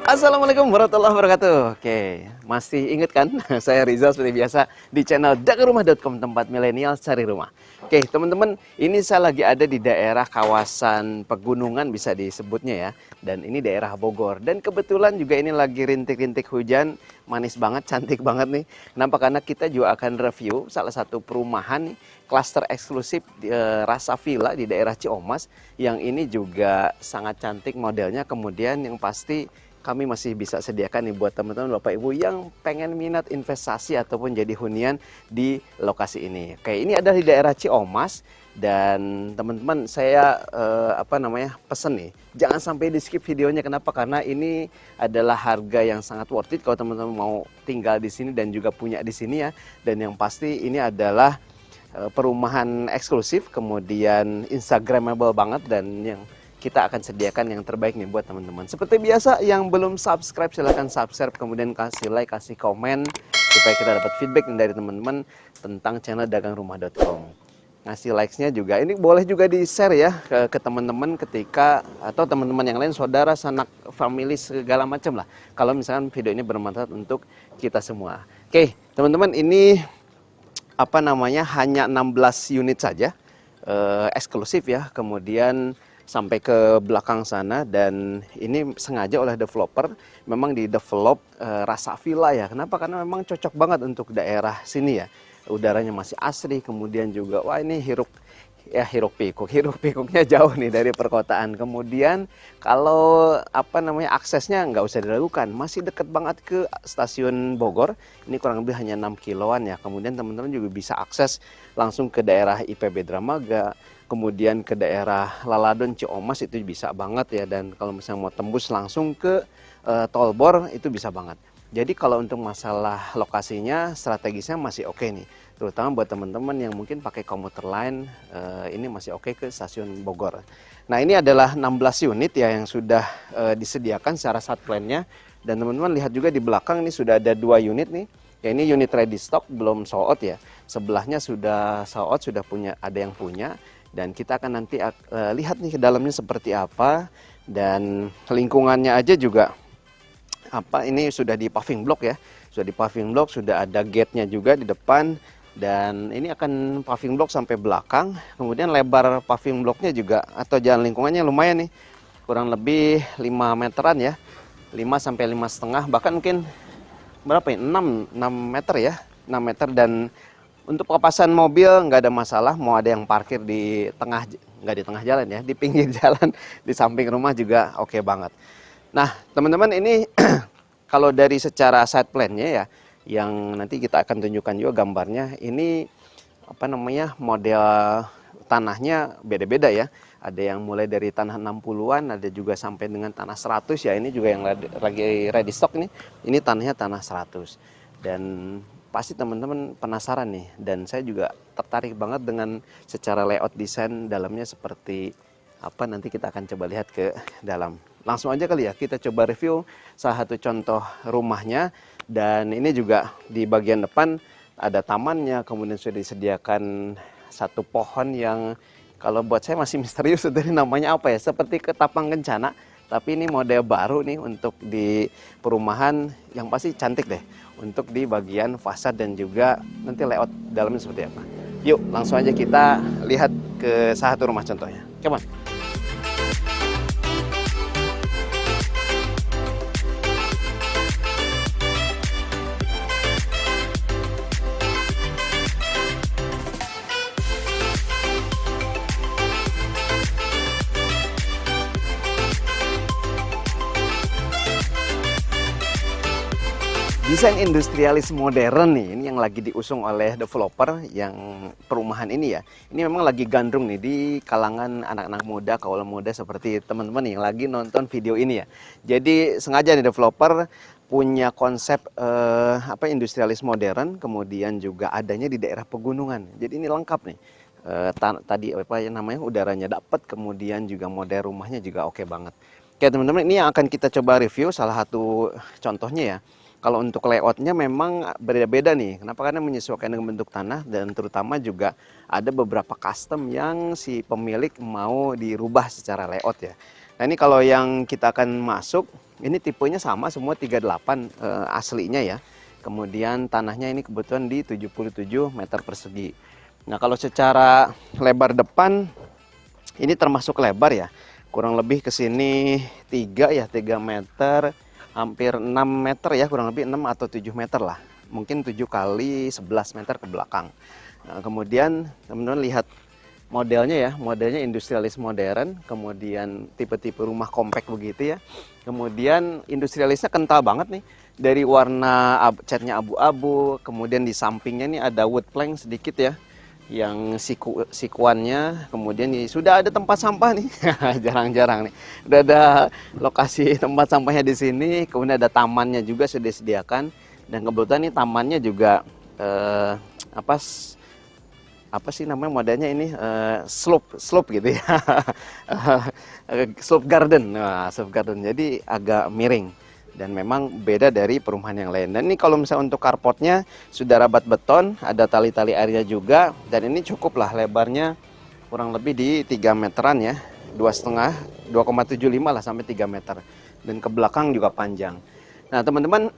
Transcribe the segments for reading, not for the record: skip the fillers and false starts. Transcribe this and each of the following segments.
Assalamualaikum warahmatullahi wabarakatuh. Oke, masih ingat kan? Saya Rizal seperti biasa di channel jagarumah.com, tempat milenial cari rumah. Oke, teman-teman, ini saya lagi ada di daerah kawasan pegunungan bisa disebutnya ya. Dan ini daerah Bogor. Dan kebetulan juga ini lagi rintik-rintik hujan, manis banget, cantik banget nih. Kenapa? Karena kita juga akan review salah satu perumahan nih, klaster eksklusif Rasa Villa di daerah Ciomas. Yang ini juga sangat cantik modelnya, kemudian yang pasti kami masih bisa sediakan nih buat teman-teman Bapak Ibu yang pengen minat investasi ataupun jadi hunian di lokasi ini. Oke, ini ada di daerah Ciomas dan teman-teman saya pesen nih, jangan sampai di skip videonya. Kenapa? Karena ini adalah harga yang sangat worth it kalau teman-teman mau tinggal di sini dan juga punya di sini ya. Dan yang pasti ini adalah perumahan eksklusif, kemudian instagramable banget, dan yang kita akan sediakan yang terbaik nih buat teman-teman. Seperti biasa, yang belum subscribe silahkan subscribe, kemudian kasih like, kasih komen supaya kita dapat feedback dari teman-teman tentang channel dagangrumah.com. Ngasih likes-nya juga, ini boleh juga di-share ya ke teman-teman ketika, atau teman-teman yang lain, saudara, sanak, family, segala macam lah. Kalau misalkan video ini bermanfaat untuk kita semua. Oke, teman-teman, ini hanya 16 unit saja, eksklusif ya, kemudian sampai ke belakang sana, dan ini sengaja oleh developer memang di develop Rasa Villa ya. Kenapa? Karena memang cocok banget untuk daerah sini ya. Udaranya masih asri, kemudian juga wah ini hiruk pikuknya jauh nih dari perkotaan. Kemudian kalau aksesnya nggak usah diragukan, masih dekat banget ke stasiun Bogor. Ini kurang lebih hanya 6 kiloan ya. Kemudian teman-teman juga bisa akses langsung ke daerah IPB Dramaga, kemudian ke daerah Laladon, Ciomas itu bisa banget ya. Dan kalau misalnya mau tembus langsung ke Tolbor itu bisa banget. Jadi kalau untuk masalah lokasinya, strategisnya masih oke nih. Terutama buat teman-teman yang mungkin pakai komuter lain, ini masih oke ke stasiun Bogor. Nah, ini adalah 16 unit ya yang sudah disediakan secara sat plan-nya. Dan teman-teman lihat juga di belakang ini sudah ada 2 unit nih. Ya, ini unit ready stock, belum sold out ya. Sebelahnya sudah sold out, sudah ada yang punya. Dan kita akan nanti lihat nih ke dalamnya seperti apa. Dan lingkungannya aja juga ini sudah di paving block ya. Sudah di paving block, sudah ada gate-nya juga di depan. Dan ini akan paving block sampai belakang. Kemudian lebar paving blocknya juga atau jalan lingkungannya lumayan nih. Kurang lebih 5 meteran ya. 5 sampai 5,5, bahkan mungkin berapa ya? 6 meter ya. 6 meter, dan untuk papasan mobil nggak ada masalah. Mau ada yang parkir di tengah, nggak di tengah jalan ya, di pinggir jalan, di samping rumah juga oke banget. Nah, teman-teman, ini kalau dari secara site plan-nya ya, yang nanti kita akan tunjukkan juga gambarnya, ini model tanahnya beda-beda ya. Ada yang mulai dari tanah 60-an, ada juga sampai dengan tanah 100 ya. Ini juga yang lagi ready stock nih. Ini tanahnya tanah 100. Dan pasti teman-teman penasaran nih, dan saya juga tertarik banget dengan secara layout desain dalamnya seperti apa. Nanti kita akan coba lihat ke dalam. Langsung aja kali ya, kita coba review salah satu contoh rumahnya. Dan ini juga di bagian depan ada tamannya, kemudian sudah disediakan satu pohon yang kalau buat saya masih misterius dari namanya apa ya, seperti ketapang kencana. Tapi ini model baru nih untuk di perumahan, yang pasti cantik deh untuk di bagian fasad dan juga nanti layout dalamnya seperti apa. Yuk langsung aja kita lihat ke salah satu rumah contohnya. Come on. Desain industrialis modern nih, ini yang lagi diusung oleh developer yang perumahan ini ya. Ini memang lagi gandrung nih di kalangan anak-anak muda, kaula muda seperti teman-teman yang lagi nonton video ini ya. Jadi sengaja nih developer punya konsep industrialis modern, kemudian juga adanya di daerah pegunungan. Jadi ini lengkap nih. Udaranya dapat, kemudian juga model rumahnya juga oke banget. Oke teman-teman, ini yang akan kita coba review salah satu contohnya ya. Kalau untuk layoutnya memang beda-beda nih. Kenapa? Karena menyesuaikan dengan bentuk tanah, dan terutama juga ada beberapa custom yang si pemilik mau dirubah secara layout ya. Nah ini kalau yang kita akan masuk, ini tipenya sama semua 38 aslinya ya. Kemudian tanahnya ini kebetulan di 77 meter persegi. Nah kalau secara lebar depan, ini termasuk lebar ya. Kurang lebih ke sini 3 ya, 3 meter, hampir 6 meter ya, kurang lebih 6 atau 7 meter lah. Mungkin 7 kali 11 meter ke belakang. Nah, kemudian teman-teman lihat modelnya ya, modelnya industrialis modern, kemudian tipe-tipe rumah kompak begitu ya. Kemudian industrialisnya kental banget nih, dari warna catnya abu-abu, kemudian di sampingnya nih ada wood plank sedikit ya, yang sikuannya, kemudian nih sudah ada tempat sampah nih, jarang-jarang nih, udah ada lokasi tempat sampahnya di sini, kemudian ada tamannya juga sudah disediakan, dan kebetulan nih tamannya juga apa sih namanya modelnya ini slope gitu ya. Slope garden. Nah, slope garden jadi agak miring dan memang beda dari perumahan yang lain. Dan ini kalau misalnya untuk carportnya sudah rabat beton, ada tali-tali airnya juga, dan ini cukup lah lebarnya kurang lebih di 3 meteran ya, 2,5 2,75 lah sampai 3 meter, dan ke belakang juga panjang. Nah teman-teman,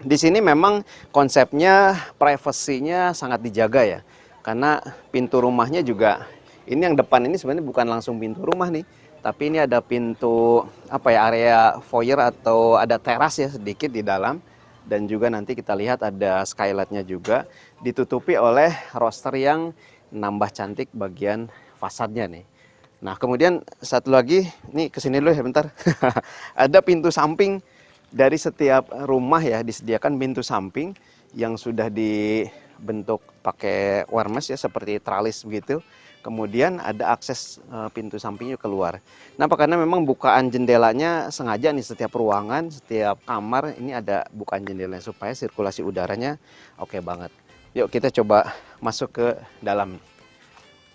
di sini memang konsepnya privasinya sangat dijaga ya. Karena pintu rumahnya juga, ini yang depan ini sebenarnya bukan langsung pintu rumah nih, tapi ini ada pintu apa ya, area foyer atau ada teras ya sedikit di dalam, dan juga nanti kita lihat ada skylightnya juga, ditutupi oleh roster yang nambah cantik bagian fasadnya nih. Nah kemudian satu lagi, nih kesini dulu ya bentar. Ada pintu samping dari setiap rumah ya, disediakan pintu samping yang sudah dibentuk pakai warmes ya, seperti tralis begitu. Kemudian ada akses pintu sampingnya keluar. Nah, karena memang bukaan jendelanya sengaja nih, setiap ruangan, setiap kamar ini ada bukaan jendelanya supaya sirkulasi udaranya oke banget. Yuk kita coba masuk ke dalam.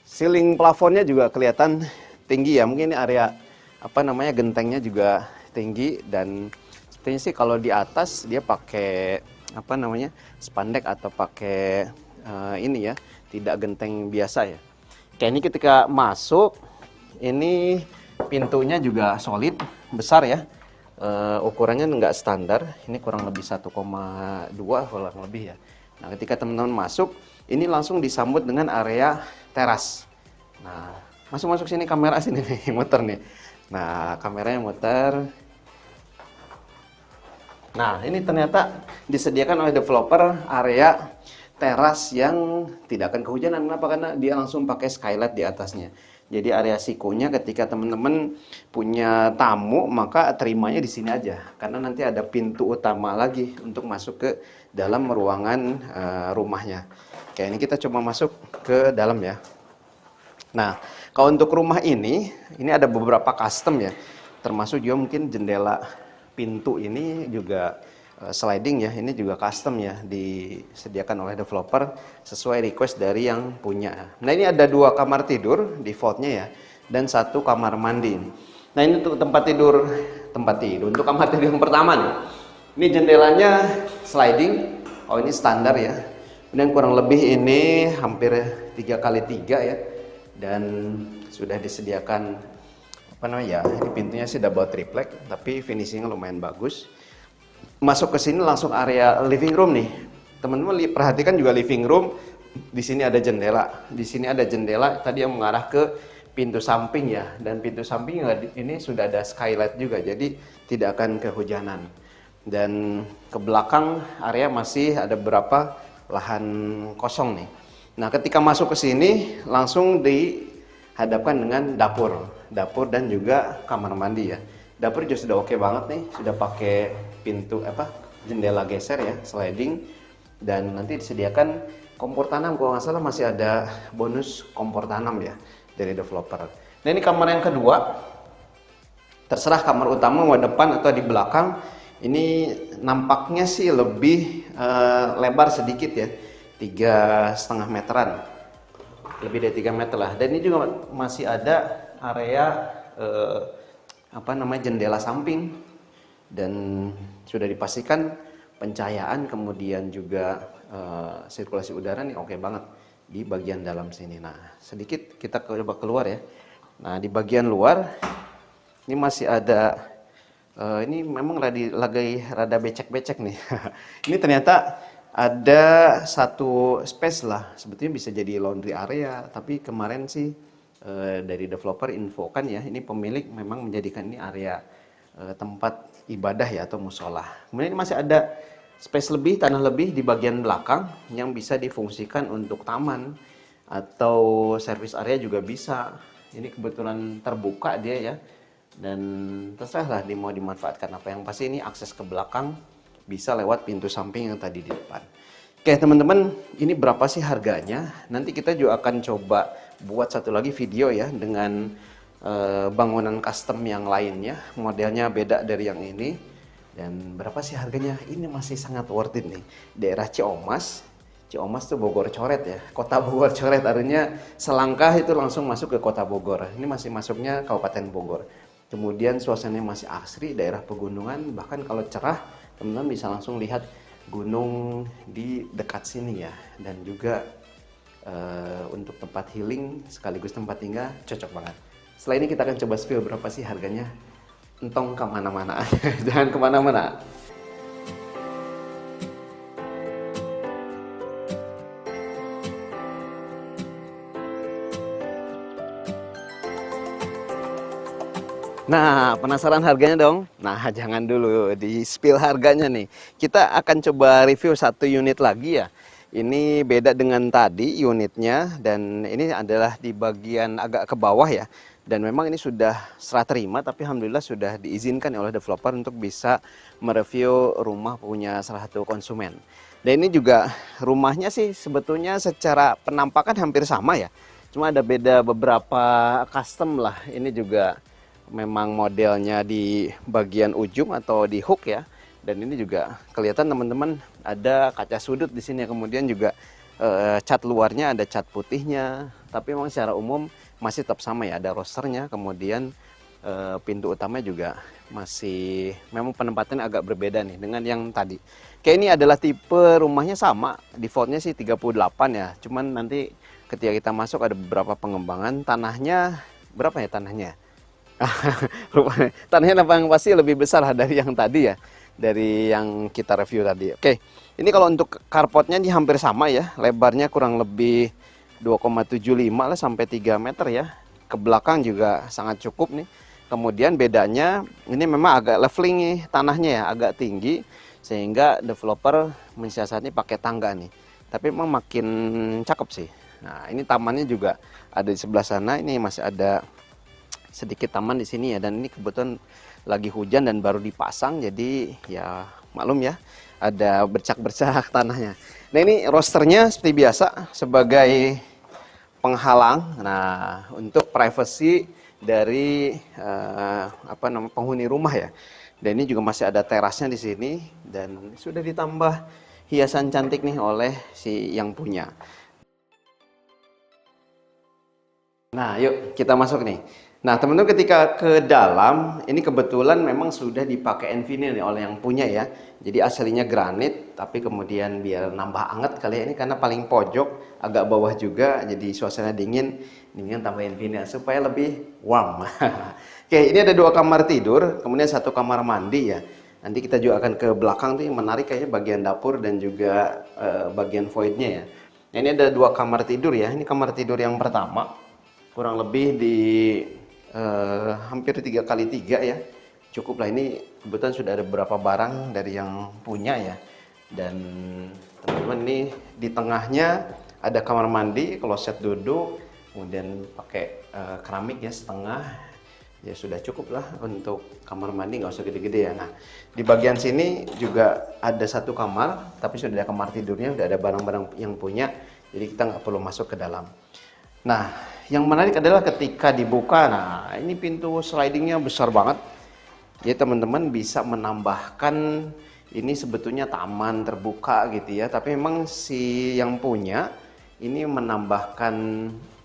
Ceiling plafonnya juga kelihatan tinggi ya. Mungkin ini area apa namanya, gentengnya juga tinggi, dan sepertinya sih kalau di atas dia pakai apa namanya, spandek atau pakai ini ya, tidak genteng biasa ya. Kayak ini ketika masuk, ini pintunya juga solid, besar ya. Ukurannya nggak standar, ini kurang lebih 1,2 kurang lebih ya. Nah ketika teman-teman masuk, ini langsung disambut dengan area teras. Nah masuk sini, kamera sini nih, muter nih. Nah kameranya muter. Nah ini ternyata disediakan oleh developer area teras yang tidak akan kehujanan. Kenapa? Karena dia langsung pakai skylight di atasnya. Jadi area sikunya ketika teman-teman punya tamu, maka terimanya di sini aja. Karena nanti ada pintu utama lagi untuk masuk ke dalam ruangan rumahnya. Oke, ini kita coba masuk ke dalam ya. Nah, kalau untuk rumah ini ada beberapa custom ya. Termasuk juga mungkin jendela pintu ini juga sliding ya, ini juga custom ya, disediakan oleh developer sesuai request dari yang punya. Nah ini ada 2 kamar tidur defaultnya ya, dan 1 kamar mandi. Nah ini untuk tempat tidur untuk kamar tidur yang pertama nih. Ini jendelanya sliding, oh ini standar ya. Kemudian kurang lebih ini hampir 3x3 ya, dan sudah disediakan apa namanya ya, ini pintunya sih double triplek, tapi finishingnya lumayan bagus. Masuk ke sini langsung area living room nih. Teman-teman perhatikan juga living room. Di sini ada jendela. Di sini ada jendela tadi yang mengarah ke pintu samping ya. Dan pintu samping ini sudah ada skylight juga. Jadi tidak akan kehujanan. Dan ke belakang area masih ada beberapa lahan kosong nih. Nah, ketika masuk ke sini langsung dihadapkan dengan dapur dan juga kamar mandi ya. Dapur juga sudah oke banget nih, sudah pakai pintu jendela geser ya, sliding, dan nanti disediakan kompor tanam. Kalau nggak salah masih ada bonus kompor tanam ya dari developer. Nah ini kamar yang kedua, terserah kamar utama mau depan atau di belakang. Ini nampaknya sih lebih lebar sedikit ya, 3,5 meteran, lebih dari 3 meter lah. Dan ini juga masih ada area jendela samping, dan sudah dipastikan pencahayaan, kemudian juga sirkulasi udara nih oke banget di bagian dalam sini. Nah sedikit kita coba keluar ya. Nah di bagian luar Ini masih ada, ini memang lagi rada becek-becek nih. Ini ternyata ada satu space lah, sebetulnya bisa jadi laundry area, tapi kemarin sih dari developer infokan ya, ini pemilik memang menjadikan ini area tempat ibadah ya atau musola. Kemudian ini masih ada space lebih, tanah lebih di bagian belakang yang bisa difungsikan untuk taman atau service area juga bisa. Ini kebetulan terbuka dia ya, dan terserah lah mau dimanfaatkan apa. Yang pasti ini akses ke belakang bisa lewat pintu samping yang tadi di depan. Oke teman-teman, ini berapa sih harganya? Nanti kita juga akan coba buat satu lagi video ya dengan bangunan custom yang lainnya, modelnya beda dari yang ini. Dan berapa sih harganya? Ini masih sangat worth it nih. Daerah Ciamas. Ciamas tuh Bogor coret ya. Kota Bogor coret, artinya selangkah itu langsung masuk ke Kota Bogor. Ini masih masuknya Kabupaten Bogor. Kemudian suasananya masih asri, daerah pegunungan. Bahkan kalau cerah, teman-teman bisa langsung lihat gunung di dekat sini ya. Dan juga untuk tempat healing sekaligus tempat tinggal cocok banget. Setelah ini kita akan coba spill berapa sih harganya. Entong kemana-mana, jangan kemana-mana. Nah, penasaran harganya dong? Nah, jangan dulu di spill harganya nih. Kita akan coba review satu unit lagi ya. Ini beda dengan tadi unitnya, dan ini adalah di bagian agak ke bawah ya. Dan memang ini sudah serah terima, tapi alhamdulillah sudah diizinkan oleh developer untuk bisa mereview rumah punya salah satu konsumen. Dan ini juga rumahnya sih sebetulnya secara penampakan hampir sama ya. Cuma ada beda beberapa custom lah. Ini juga memang modelnya di bagian ujung atau di hook ya. Dan ini juga kelihatan teman-teman ada kaca sudut di sini. Kemudian juga cat luarnya ada cat putihnya. Tapi memang secara umum masih tetap sama ya, ada rosternya. Kemudian pintu utama juga masih, memang penempatannya agak berbeda nih dengan yang tadi. Kayak ini adalah tipe rumahnya sama, defaultnya sih 38 ya. Cuman nanti ketika kita masuk ada beberapa pengembangan. Tanahnya berapa ya tanahnya? Tanahnya yang pasti lebih besar lah dari yang tadi ya, dari yang kita review tadi. Oke, ini kalau untuk carportnya ini hampir sama ya, lebarnya kurang lebih 2,75 lah sampai 3 meter ya. Ke belakang juga sangat cukup nih. Kemudian bedanya ini memang agak leveling nih tanahnya ya, agak tinggi sehingga developer mensiasati pakai tangga nih. Tapi memang makin cakep sih. Nah, ini tamannya juga ada di sebelah sana. Ini masih ada sedikit taman di sini ya, dan ini kebetulan lagi hujan dan baru dipasang, jadi ya maklum ya ada bercak-bercak tanahnya. Nah, ini rosternya seperti biasa sebagai penghalang, nah untuk privacy dari penghuni rumah ya. Dan ini juga masih ada terasnya di sini, dan sudah ditambah hiasan cantik nih oleh si yang punya. Nah, yuk kita masuk nih. Nah, teman-teman ketika ke dalam, ini kebetulan memang sudah dipakai Enfinil nih oleh yang punya ya. Jadi aslinya granit, tapi kemudian biar nambah anget kali ya, ini karena paling pojok, agak bawah juga, jadi suasana dingin, tambah Enfinil supaya lebih warm. Oke, ini ada 2 kamar tidur, kemudian 1 kamar mandi ya. Nanti kita juga akan ke belakang tuh yang menarik kayaknya bagian dapur dan juga bagian voidnya ya. Nah, ini ada 2 kamar tidur ya. Ini kamar tidur yang pertama, kurang lebih di hampir 3x3 ya, cukup lah. Ini kebetulan sudah ada beberapa barang dari yang punya ya. Dan teman-teman, ini di tengahnya ada kamar mandi, kloset duduk, kemudian pakai keramik ya setengah, ya sudah cukup lah untuk kamar mandi, nggak usah gede-gede ya. Nah, di bagian sini juga ada 1 kamar, tapi sudah ada kamar tidurnya, sudah ada barang-barang yang punya, jadi kita nggak perlu masuk ke dalam. Nah, yang menarik adalah ketika dibuka, nah ini pintu slidingnya besar banget. Jadi teman-teman bisa menambahkan, ini sebetulnya taman terbuka gitu ya. Tapi memang si yang punya ini menambahkan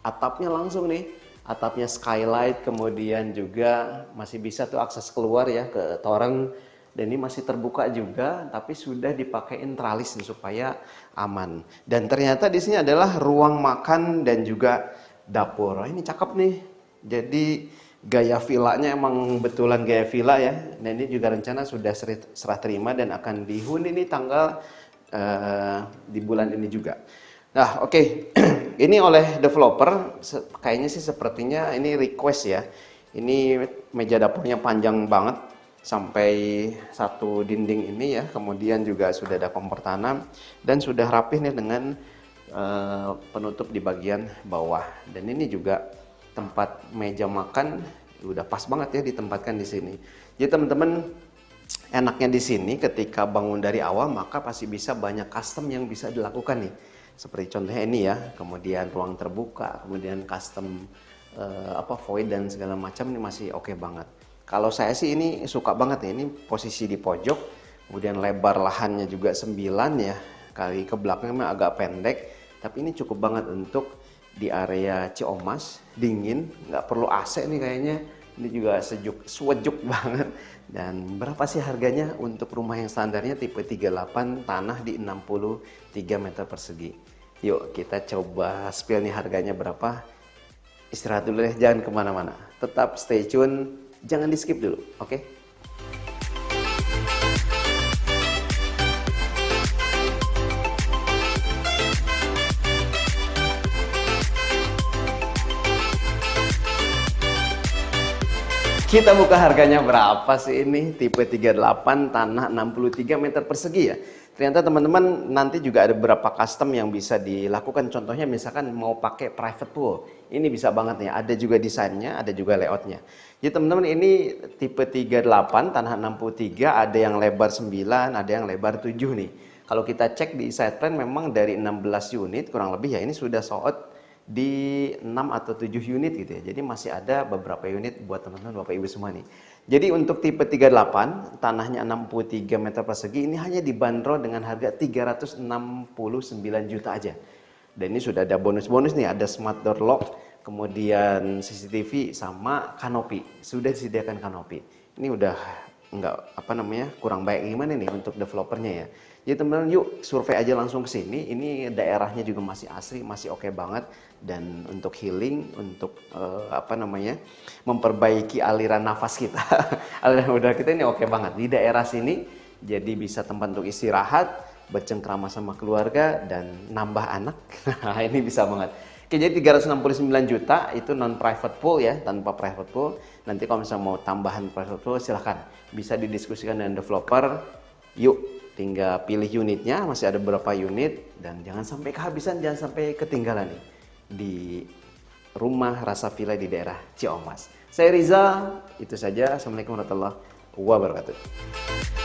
atapnya langsung nih. Atapnya skylight, kemudian juga masih bisa tuh akses keluar ya ke toren. Dan ini masih terbuka juga, tapi sudah dipakein tralis supaya aman. Dan ternyata di sini adalah ruang makan dan juga dapur. Ini cakep nih. Jadi Gaya villanya emang betulan gaya villa ya. Dan ini juga rencana sudah serah terima dan akan dihuni ini tanggal di bulan ini juga. Nah, oke. Ini oleh developer kayaknya sih sepertinya ini request ya. Ini meja dapurnya panjang banget sampai satu dinding ini ya. Kemudian juga sudah ada kompor tanam dan sudah rapih nih dengan penutup di bagian bawah. Dan ini juga tempat meja makan udah pas banget ya ditempatkan di sini. Jadi teman-teman, enaknya di sini ketika bangun dari awal maka pasti bisa banyak custom yang bisa dilakukan nih. Seperti contohnya ini ya, kemudian ruang terbuka, kemudian custom void dan segala macam ini masih oke banget. Kalau saya sih ini suka banget ya, ini posisi di pojok, kemudian lebar lahannya juga 9 ya, kali ke belakangnya agak pendek, tapi ini cukup banget untuk di area Ciomas, dingin, nggak perlu AC nih kayaknya. Ini juga sejuk banget. Dan berapa sih harganya untuk rumah yang standarnya tipe 38 tanah di 63 meter persegi? Yuk kita coba spill nih harganya berapa. Istirahat dulu deh, jangan kemana-mana. Tetap stay tune, jangan di skip dulu, oke? Kita buka harganya berapa sih ini? Tipe 38 tanah 63 meter persegi ya. Ternyata teman-teman nanti juga ada beberapa custom yang bisa dilakukan. Contohnya misalkan mau pakai private pool. Ini bisa banget ya. Ada juga desainnya, ada juga layoutnya. Jadi teman-teman ini tipe 38 tanah 63, ada yang lebar 9, ada yang lebar 7 nih. Kalau kita cek di side plan memang dari 16 unit kurang lebih ya ini sudah sold out di 6 atau 7 unit gitu ya. Jadi masih ada beberapa unit buat teman-teman Bapak Ibu semua nih. Jadi untuk tipe 38 tanahnya 63 meter persegi ini hanya dibanderol dengan harga 369 juta aja. Dan ini sudah ada bonus-bonus nih, ada smart door lock, kemudian CCTV sama kanopi. Sudah disediakan kanopi. Ini udah kurang baik gimana nih untuk developernya ya. Jadi teman-teman yuk survei aja langsung ke sini. Ini daerahnya juga masih asri, masih oke banget. Dan untuk healing, untuk memperbaiki aliran nafas kita, aliran udara kita ini oke banget. Di daerah sini jadi bisa tempat untuk istirahat, bercengkrama sama keluarga, dan nambah anak. Ini bisa banget. Oke, jadi 369 juta itu non private pool ya, tanpa private pool. Nanti kalau misalnya mau tambahan private pool silahkan, bisa didiskusikan dengan developer. Yuk, tinggal pilih unitnya, masih ada beberapa unit, dan jangan sampai kehabisan, jangan sampai ketinggalan nih di rumah rasa villa di daerah Ciomas. Saya Riza, itu saja. Assalamualaikum warahmatullahi wabarakatuh.